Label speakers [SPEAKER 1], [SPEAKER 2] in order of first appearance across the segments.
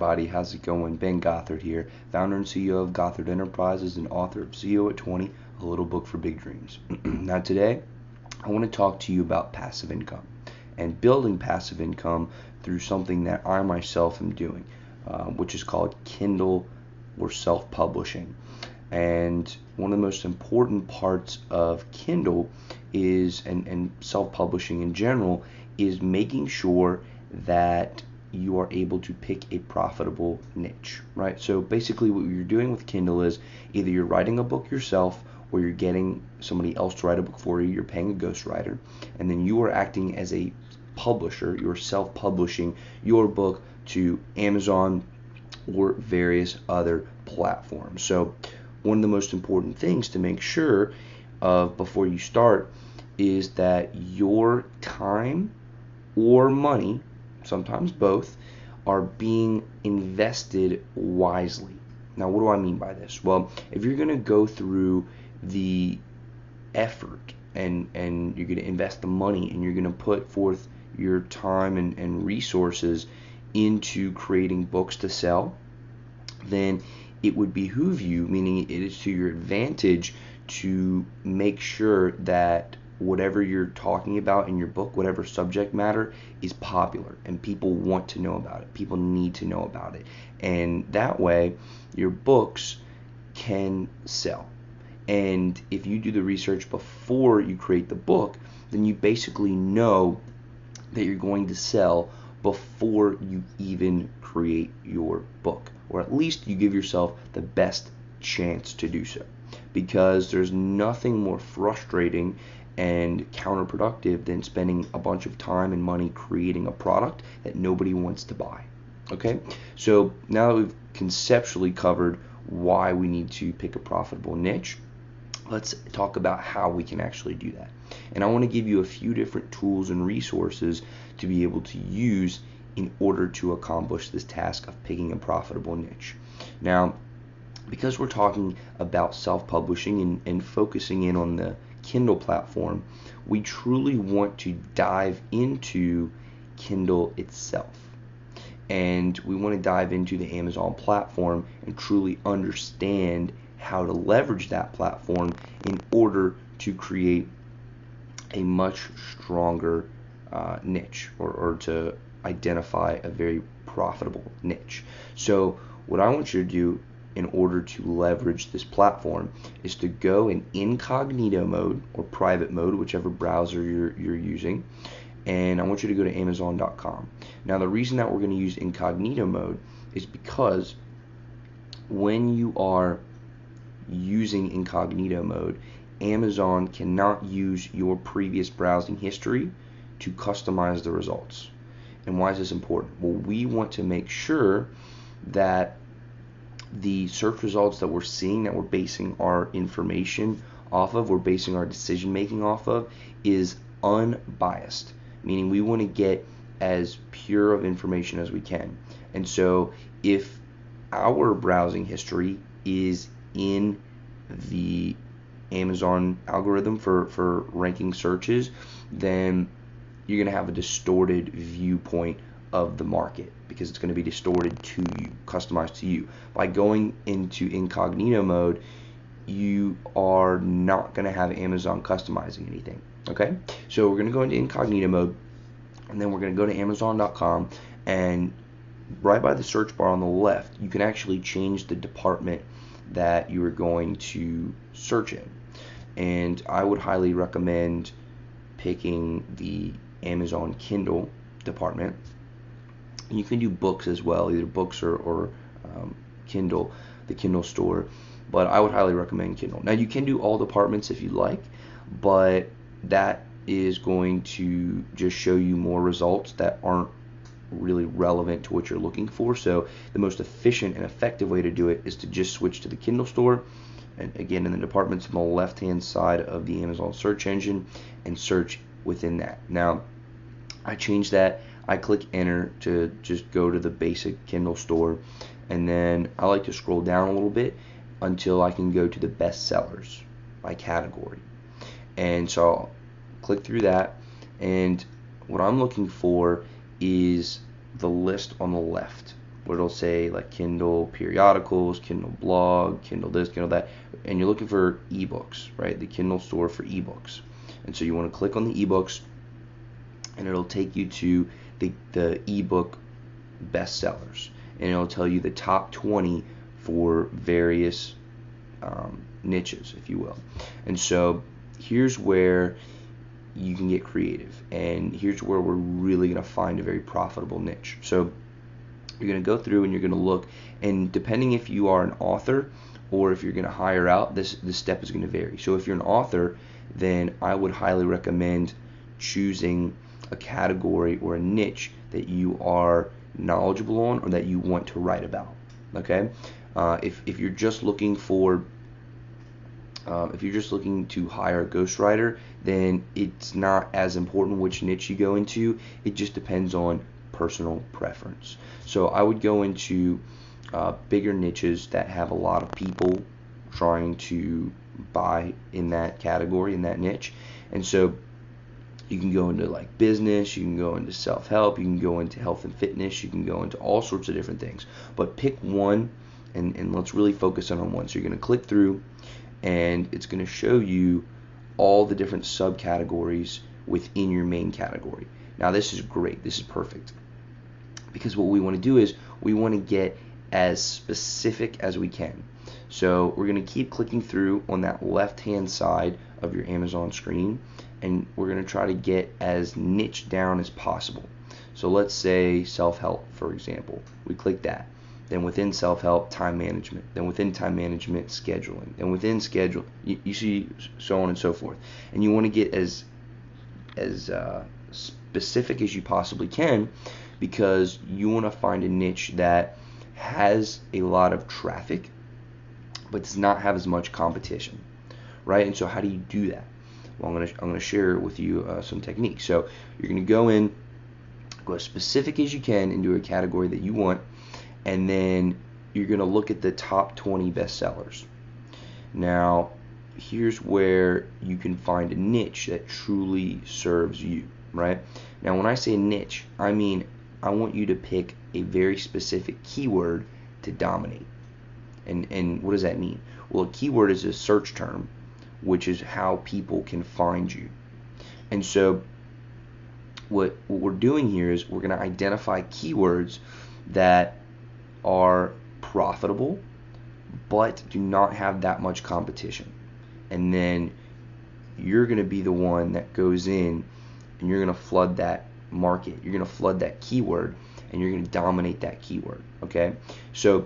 [SPEAKER 1] everybody, how's it going? Ben Gothard here, founder and CEO of Gothard Enterprises and author of CEO at 20, a little book for big dreams. Now today, I want to talk to you about passive income and building passive income through something that I myself am doing, which is called Kindle or Self Publishing. And one of the most important parts of Kindle is, and self-publishing in general, is making sure that you are able to pick a profitable niche, right? So basically what you're doing with Kindle is either you're writing a book yourself or you're getting somebody else to write a book for you, you're paying a ghostwriter, and then you are acting as a publisher, you're self-publishing your book to Amazon or various other platforms. So one of the most important things to make sure of before you start is that your time or money, sometimes both, are being invested wisely. Now, what do I mean by this? Well, if you're going to go through the effort and you're going to invest the money and you're going to put forth your time and resources into creating books to sell, then it would behoove you, meaning it is to your advantage, to make sure that whatever you're talking about in your book, whatever subject matter, is popular and people want to know about it. People need to know about it. And that way, your books can sell. And if you do the research before you create the book, then you basically know that you're going to sell before you even create your book, or at least you give yourself the best chance to do so, because there's nothing more frustrating and counterproductive than spending a bunch of time and money creating a product that nobody wants to buy. Okay, so now that we've conceptually covered why we need to pick a profitable niche, let's talk about how we can actually do that. And I want to give you a few different tools and resources to be able to use in order to accomplish this task of picking a profitable niche. Now, because we're talking about self-publishing and focusing in on the Kindle platform, we truly want to dive into Kindle itself. And we want to dive into the Amazon platform and truly understand how to leverage that platform in order to create a much stronger niche, or to identify a very profitable niche. So what I want you to do in order to leverage this platform is to go in incognito mode or private mode, whichever browser you're using, and I want you to go to Amazon.com. Now the reason that we're going to use incognito mode is because when you are using incognito mode, Amazon cannot use your previous browsing history to customize the results. And why is this important? Well, we want to make sure that the search results that we're seeing, that we're basing our information off of, we're basing our decision making off of, is unbiased, meaning we want to get as pure of information as we can. And so if our browsing history is in the Amazon algorithm for ranking searches, then you're going to have a distorted viewpoint of the market, because it's going to be distorted to you, customized to you. By going into incognito mode, you are not going to have Amazon customizing anything. Okay, so we're going to go into incognito mode, and then we're going to go to Amazon.com, and right by the search bar on the left, you can actually change the department that you are going to search in. And I would highly recommend picking the Amazon Kindle department. And you can do books as well, either books or Kindle, the Kindle store, but I would highly recommend Kindle. Now you can do all departments if you like, but that is going to just show you more results that aren't really relevant to what you're looking for. So the most efficient and effective way to do it is to just switch to the Kindle store, and again in the departments on the left hand side of the Amazon search engine, and search within that. Now I changed that. I click enter to just go to the basic Kindle store, and then I like to scroll down a little bit until I can go to the best sellers by category. And so I'll click through that, and what I'm looking for is the list on the left. where it'll say like Kindle periodicals, Kindle blog, Kindle this, Kindle that, and you're looking for ebooks, right? The Kindle store for ebooks. And so you want to click on the ebooks, and it'll take you to the ebook bestsellers, and it'll tell you the top 20 for various niches, if you will. And so here's where you can get creative, and here's where we're really going to find a very profitable niche. So you're going to go through and you're going to look, and depending if you are an author or if you're going to hire out, this step is going to vary. So if you're an author, then I would highly recommend choosing a category or a niche that you are knowledgeable on or that you want to write about. Okay, if you're just looking for if you're just looking to hire a ghostwriter, then it's not as important which niche you go into. It just depends on personal preference. So I would go into bigger niches that have a lot of people trying to buy in that category, in that niche. And so you can go into like business, you can go into self-help, you can go into health and fitness, you can go into all sorts of different things. But pick one, and let's really focus on one. So you're going to click through, and it's going to show you all the different subcategories within your main category. Now this is great, this is perfect, because what we want to do is we want to get as specific as we can. So we're going to keep clicking through on that left hand side of your Amazon screen, and we're going to try to get as niche down as possible. So let's say self-help, for example. We click that. Then within self-help, time management. Then within time management, scheduling. Then within schedule, you see, so on and so forth. And you want to get as specific as you possibly can, because you want to find a niche that has a lot of traffic but does not have as much competition, right? And so how do you do that? Well, I'm going to share with you some techniques. So you're going to go as specific as you can into a category that you want, and then you're going to look at the top 20 bestsellers. Now, here's where you can find a niche that truly serves you, right? Now, when I say niche, I mean I want you to pick a very specific keyword to dominate. And what does that mean? Well, a keyword is a search term, which is how people can find you. And so what we're doing here is we're going to identify keywords that are profitable but do not have that much competition. And then you're going to be the one that goes in and you're going to flood that market. You're going to flood that keyword, and you're going to dominate that keyword. Okay? So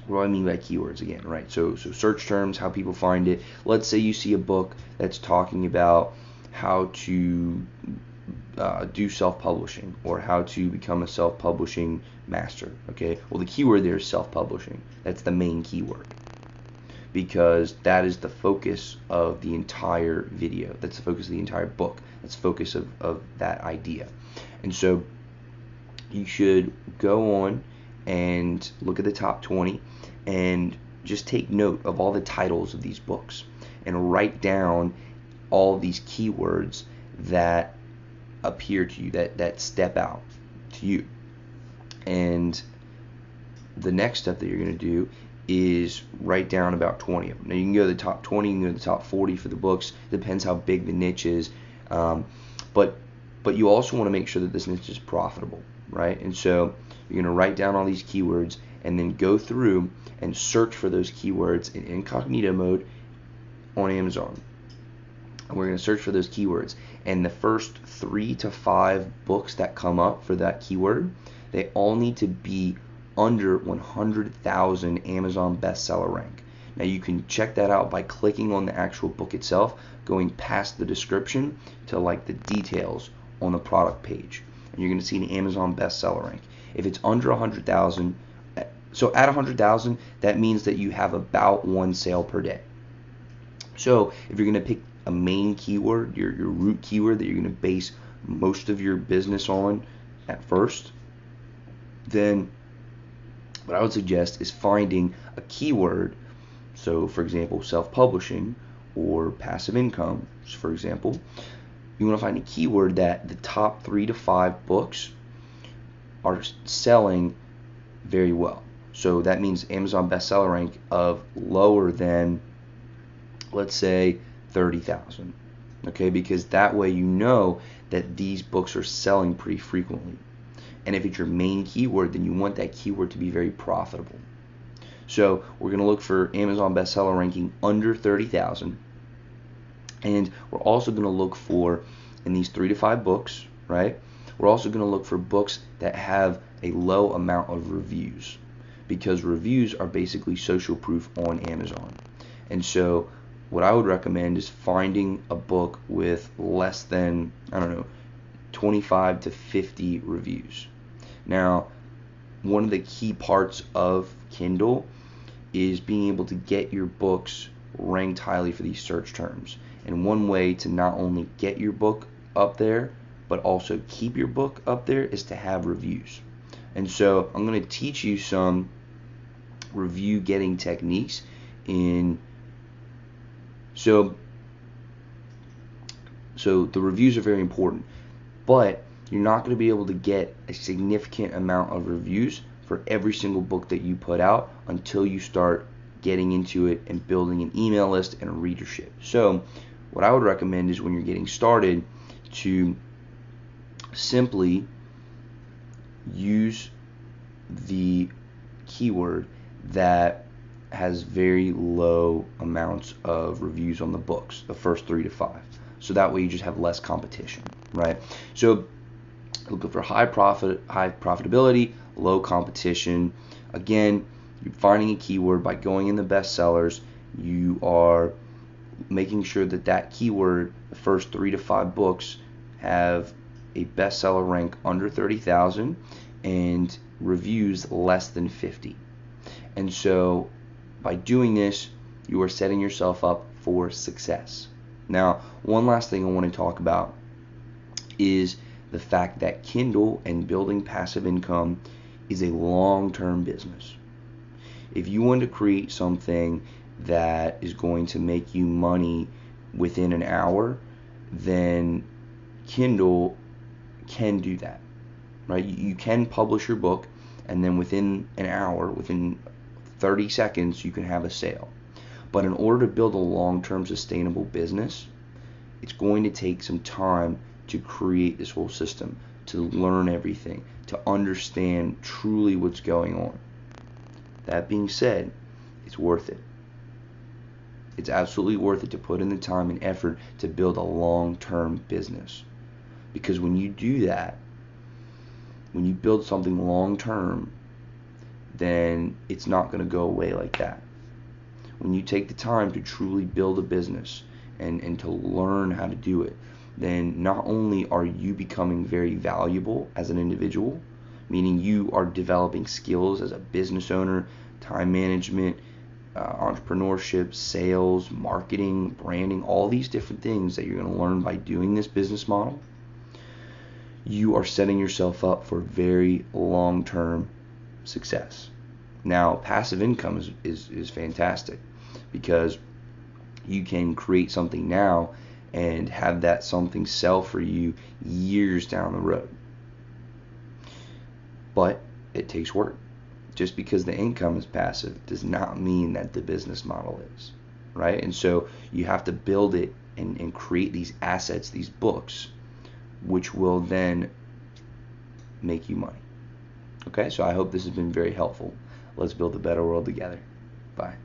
[SPEAKER 1] what do I mean by keywords again, right? So search terms, how people find it. Let's say you see a book that's talking about how to do self-publishing, or how to become a self-publishing master. Okay, well, the keyword there is self-publishing. That's the main keyword, because that is the focus of the entire video. That's the focus of the entire book. That's the focus of that idea. And so you should go on and look at the top 20 and just take note of all the titles of these books and write down all these keywords that appear to you, that step out to you. And the next step that you're going to do is write down about 20 of them. Now you can go to the top 20, you can go to the top 40 for the books. Depends how big the niche is. But you also want to make sure that this niche is profitable, right? And so you're going to write down all these keywords and then go through and search for those keywords in incognito mode on Amazon. And we're going to search for those keywords. And the first 3 to 5 books that come up for that keyword, they all need to be under 100,000 Amazon bestseller rank. Now you can check that out by clicking on the actual book itself, going past the description to like the details on the product page, and you're going to see an Amazon bestseller rank. If it's under 100,000, so at 100,000, that means that you have about 1 sale per day. So if you're going to pick a main keyword, your root keyword that you're going to base most of your business on at first, then what I would suggest is finding a keyword. So for example, self-publishing or passive income, for example, you want to find a keyword that the top 3 to 5 books are selling very well. So that means Amazon bestseller rank of lower than, let's say, 30,000. Okay, because that way you know that these books are selling pretty frequently. And if it's your main keyword, then you want that keyword to be very profitable. So we're going to look for Amazon bestseller ranking under 30,000. And we're also going to look for, in these 3 to 5 books, right? We're also going to look for books that have a low amount of reviews, because reviews are basically social proof on Amazon. And so what I would recommend is finding a book with less than, 25 to 50 reviews. Now, one of the key parts of Kindle is being able to get your books ranked highly for these search terms. And one way to not only get your book up there, but also keep your book up there, is to have reviews. And so I'm going to teach you some review getting techniques so the reviews are very important, but you're not going to be able to get a significant amount of reviews for every single book that you put out until you start getting into it and building an email list and a readership. So what I would recommend is, when you're getting started, to simply use the keyword that has very low amounts of reviews on the books, the first 3 to 5. So that way you just have less competition, right? So looking for high profitability, low competition. Again, you're finding a keyword by going in the bestsellers. You are making sure that that keyword, the first 3 to 5 books, have a bestseller rank under 30,000 and reviews less than 50. And so by doing this, you are setting yourself up for success. Now, one last thing I want to talk about is the fact that Kindle and building passive income is a long-term business. If you want to create something that is going to make you money within an hour, then Kindle can do that, right? You can publish your book, and then within an hour, within 30 seconds, you can have a sale. But in order to build a long-term sustainable business, it's going to take some time to create this whole system, to learn everything, to understand truly what's going on. That being said, it's worth it. It's absolutely worth it to put in the time and effort to build a long-term business. Because when you do that, when you build something long-term, then it's not going to go away like that. When you take the time to truly build a business and to learn how to do it, then not only are you becoming very valuable as an individual, meaning you are developing skills as a business owner, time management, entrepreneurship, sales, marketing, branding, all these different things that you're going to learn by doing this business model, you are setting yourself up for very long-term success. Now, passive income is fantastic, because you can create something now and have that something sell for you years down the road. But it takes work. Just because the income is passive does not mean that the business model is, right? And so you have to build it and create these assets, these books, which will then make you money. Okay, so I hope this has been very helpful. Let's build a better world together. Bye.